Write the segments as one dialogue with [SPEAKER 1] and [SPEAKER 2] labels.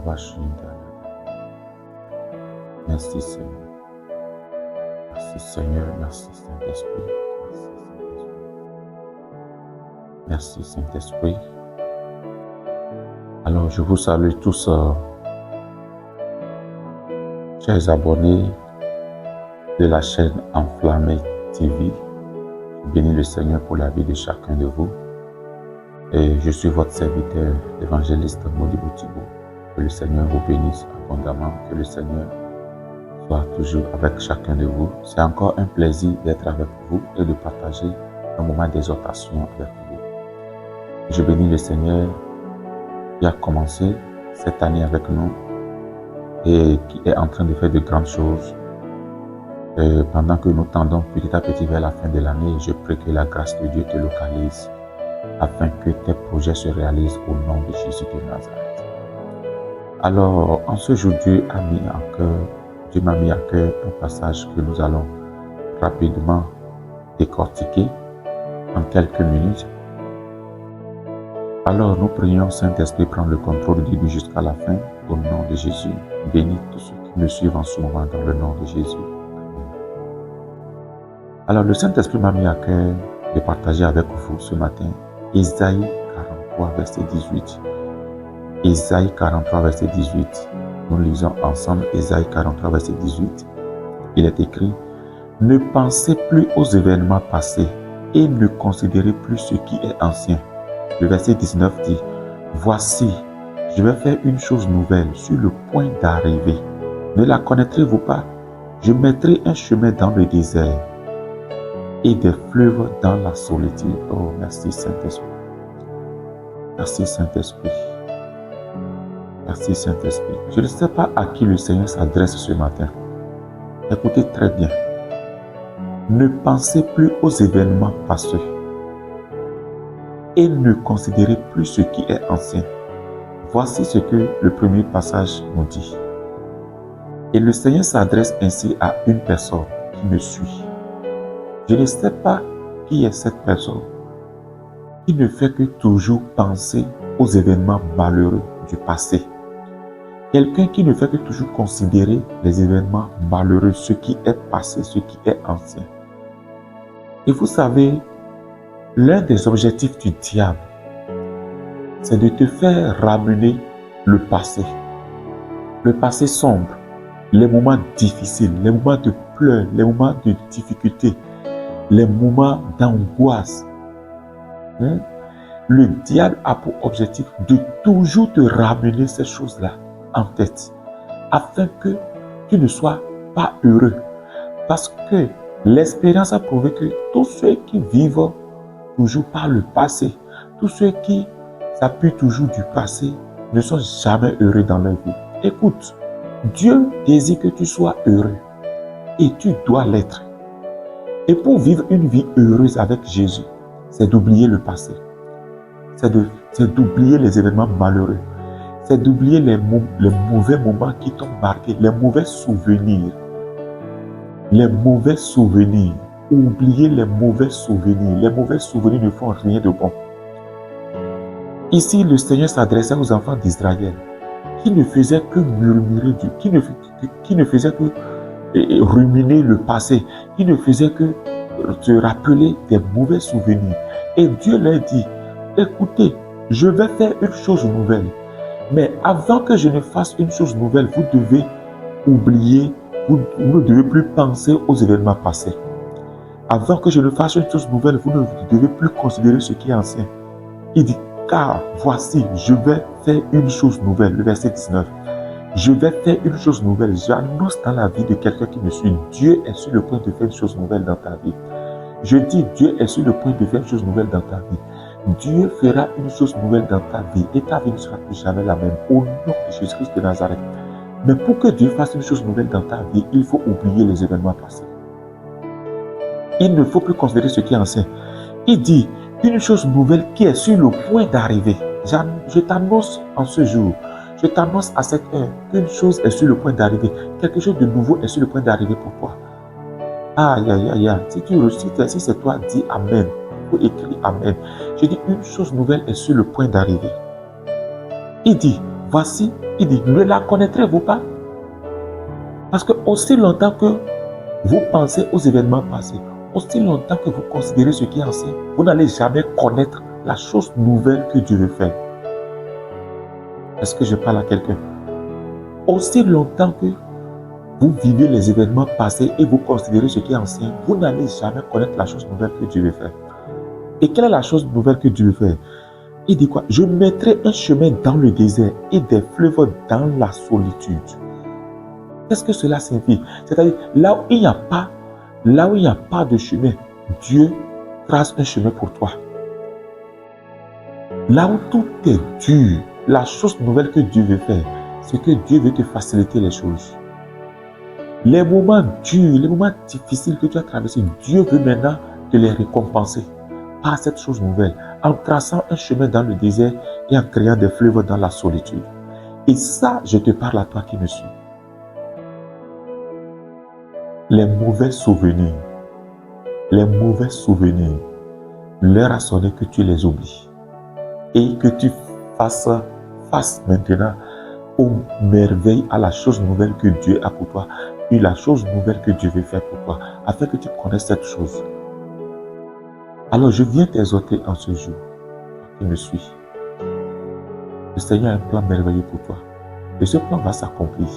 [SPEAKER 1] Merci Seigneur. Merci Seigneur. Merci Saint-Esprit. Merci Saint-Esprit. Alors je vous salue tous, chers abonnés de la chaîne Enflammé TV. Je bénis le Seigneur pour la vie de chacun de vous. Et je suis votre serviteur, l'évangéliste Modibo Thibault. Que le Seigneur vous bénisse abondamment, que le Seigneur soit toujours avec chacun de vous. C'est encore un plaisir d'être avec vous et de partager un moment d'exhortation avec vous. Je bénis le Seigneur qui a commencé cette année avec nous et qui est en train de faire de grandes choses. Et pendant que nous tendons petit à petit vers la fin de l'année, je prie que la grâce de Dieu te localise afin que tes projets se réalisent au nom de Jésus de Nazareth. Alors, en ce jour, Dieu m'a mis à cœur un passage que nous allons rapidement décortiquer en quelques minutes. Alors, nous prions, Saint-Esprit, prendre le contrôle du début jusqu'à la fin, au nom de Jésus. Bénis tous ceux qui me suivent en ce moment dans le nom de Jésus. Amen. Alors, le Saint-Esprit m'a mis à cœur de partager avec vous ce matin Ésaïe 43, verset 18. Ésaïe 43, verset 18. Nous lisons ensemble Ésaïe 43, verset 18. Il est écrit: Ne pensez plus aux événements passés et ne considérez plus ce qui est ancien. Le verset 19 dit: Voici, je vais faire une chose nouvelle sur le point d'arriver. Ne la connaîtrez-vous pas? Je mettrai un chemin dans le désert et des fleuves dans la solitude. Oh, merci Saint-Esprit. Merci Saint-Esprit. Merci Saint-Esprit. Je ne sais pas à qui le Seigneur s'adresse ce matin. Écoutez très bien. Ne pensez plus aux événements passés et ne considérez plus ce qui est ancien. Voici ce que le premier passage nous dit. Et le Seigneur s'adresse ainsi à une personne qui me suit. Je ne sais pas qui est cette personne qui ne fait que toujours penser aux événements malheureux du passé. Quelqu'un qui ne fait que toujours considérer les événements malheureux, ce qui est passé, ce qui est ancien. Et vous savez, l'un des objectifs du diable, c'est de te faire ramener le passé sombre, les moments difficiles, les moments de pleurs, les moments de difficulté, les moments d'angoisse. Le diable a pour objectif de toujours te ramener ces choses-là en tête, afin que tu ne sois pas heureux. Parce que l'expérience a prouvé que tous ceux qui vivent toujours par le passé, tous ceux qui s'appuient toujours du passé, ne sont jamais heureux dans leur vie. Écoute, Dieu désire que tu sois heureux et tu dois l'être. Et pour vivre une vie heureuse avec Jésus, c'est d'oublier le passé. C'est d'oublier les événements malheureux. C'est d'oublier les mauvais moments qui t'ont marqué, les mauvais souvenirs. Les mauvais souvenirs. Oubliez les mauvais souvenirs. Les mauvais souvenirs ne font rien de bon. Ici, le Seigneur s'adressait aux enfants d'Israël qui ne faisaient que murmurer, qui ne faisaient que ruminer le passé, qui ne faisaient que se rappeler des mauvais souvenirs. Et Dieu leur dit: écoutez, je vais faire une chose nouvelle. Mais avant que je ne fasse une chose nouvelle, vous devez oublier, vous ne devez plus penser aux événements passés. Avant que je ne fasse une chose nouvelle, vous ne devez plus considérer ce qui est ancien. Il dit: car voici, je vais faire une chose nouvelle. Le verset 19. Je vais faire une chose nouvelle. J'annonce dans la vie de quelqu'un qui me suit. Dieu est sur le point de faire une chose nouvelle dans ta vie. Je dis, Dieu est sur le point de faire une chose nouvelle dans ta vie. Dieu fera une chose nouvelle dans ta vie et ta vie ne sera plus jamais la même. Au nom de Jésus-Christ de Nazareth. Mais pour que Dieu fasse une chose nouvelle dans ta vie, il faut oublier les événements passés. Il ne faut plus considérer ce qui est ancien. Il dit, une chose nouvelle qui est sur le point d'arriver. Je t'annonce en ce jour, je t'annonce à cette heure qu'une chose est sur le point d'arriver. Quelque chose de nouveau est sur le point d'arriver pour toi. Aïe, aïe, aïe, aïe. Si c'est toi, dis Amen. Ou écris Amen. Je dis, une chose nouvelle est sur le point d'arriver. Il dit, voici, Il dit, ne la connaîtrez-vous pas? Parce que aussi longtemps que vous pensez aux événements passés, aussi longtemps que vous considérez ce qui est ancien, vous n'allez jamais connaître la chose nouvelle que Dieu veut faire. Est-ce que je parle à quelqu'un? Aussi longtemps que vous vivez les événements passés et vous considérez ce qui est ancien, vous n'allez jamais connaître la chose nouvelle que Dieu veut faire. Et quelle est la chose nouvelle que Dieu veut faire? Il dit quoi? Je mettrai un chemin dans le désert et des fleuves dans la solitude. Qu'est-ce que cela signifie? C'est-à-dire, là où il n'y a pas de chemin, Dieu trace un chemin pour toi. Là où tout est dur, la chose nouvelle que Dieu veut faire, c'est que Dieu veut te faciliter les choses. Les moments durs, les moments difficiles que tu as traversés, Dieu veut maintenant te les récompenser par cette chose nouvelle, en traçant un chemin dans le désert et en créant des fleuves dans la solitude. Et ça, je te parle à toi qui me suis. Les mauvais souvenirs, l'heure a sonné que tu les oublies et que tu fasses face maintenant aux merveilles, à la chose nouvelle que Dieu a pour toi et la chose nouvelle que Dieu veut faire pour toi, afin que tu connaisses cette chose. Alors je viens t'exhorter en ce jour, qui me suis. Le Seigneur a un plan merveilleux pour toi et ce plan va s'accomplir.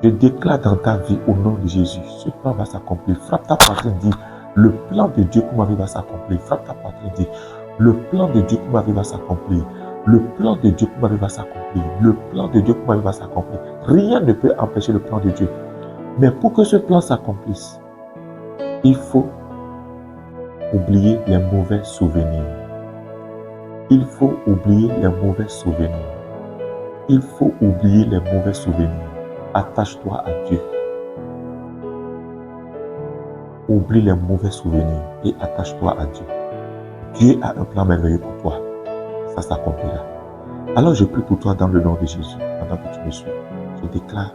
[SPEAKER 1] Je déclare dans ta vie au nom de Jésus, ce plan va s'accomplir. Frappe ta poitrine, dis, le plan de Dieu pour ma vie va s'accomplir. Frappe ta poitrine, dis, le plan de Dieu pour ma vie va s'accomplir. Le plan de Dieu pour ma vie va s'accomplir. Le plan de Dieu pour ma vie va s'accomplir. Rien ne peut empêcher le plan de Dieu. Mais pour que ce plan s'accomplisse, il faut oublier les mauvais souvenirs. Il faut oublier les mauvais souvenirs. Il faut oublier les mauvais souvenirs. Attache-toi à Dieu. Oublie les mauvais souvenirs et attache-toi à Dieu. Dieu a un plan merveilleux pour toi. Ça s'accomplira. Alors je prie pour toi dans le nom de Jésus, pendant que tu me suis. Je déclare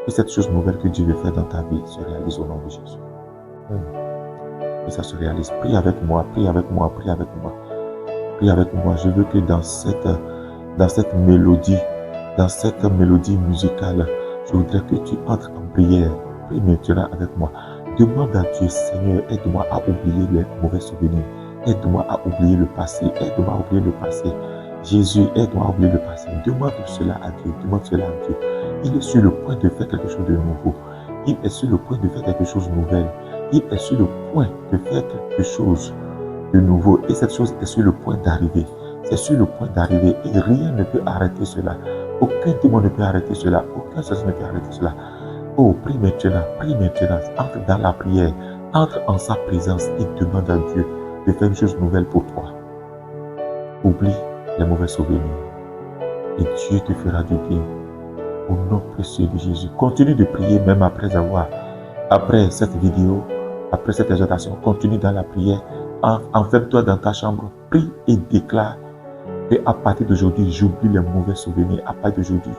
[SPEAKER 1] que cette chose nouvelle que Dieu veut faire dans ta vie se réalise au nom de Jésus. Que ça se réalise. Prie avec moi, prie avec moi, prie avec moi. Prie avec moi. Je veux que dans cette mélodie musicale, je voudrais que tu entres en prière. Prie maintenant avec moi. Demande à Dieu, Seigneur, aide-moi à oublier les mauvais souvenirs. Aide-moi à oublier le passé. Aide-moi à oublier le passé. Jésus, aide-moi à oublier le passé. Demande cela à Dieu. Demande cela à Dieu. Il est sur le point de faire quelque chose de nouveau. Il est sur le point de faire quelque chose de nouvel. Il est sur le point de faire quelque chose de nouveau. Et cette chose est sur le point d'arriver. C'est sur le point d'arriver. Et rien ne peut arrêter cela. Aucun démon ne peut arrêter cela. Aucun sorcier ne peut arrêter cela. Oh, prie maintenant. Entre dans la prière. Entre en sa présence et demande à Dieu de faire une chose nouvelle pour toi. Oublie les mauvais souvenirs. Et Dieu te fera du bien. Au nom précieux de Jésus. Continue de prier même après cette vidéo, après cette exhortation. Continue dans la prière. Enferme-toi dans ta chambre. Prie et déclare que à partir d'aujourd'hui, j'oublie les mauvais souvenirs. À partir d'aujourd'hui,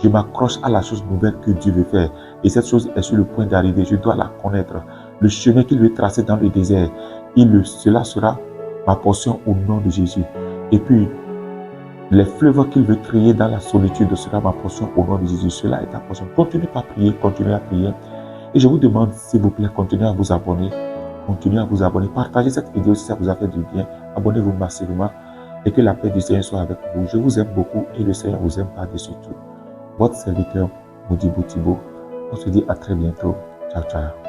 [SPEAKER 1] je m'accroche à la chose nouvelle que Dieu veut faire. Et cette chose est sur le point d'arriver. Je dois la connaître. Le chemin qu'il veut tracer dans le désert, cela sera ma portion au nom de Jésus. Et puis, les fleuves qu'il veut créer dans la solitude sera ma portion au nom de Jésus. Cela est ta portion. Continuez à prier, continuez à prier. Et je vous demande, s'il vous plaît, continuez à vous abonner. Continuez à vous abonner. Partagez cette vidéo si ça vous a fait du bien. Abonnez-vous massivement. Et que la paix du Seigneur soit avec vous. Je vous aime beaucoup et le Seigneur vous aime par-dessus tout. Votre serviteur, Modibo Thibault. On se dit à très bientôt. Ciao, ciao.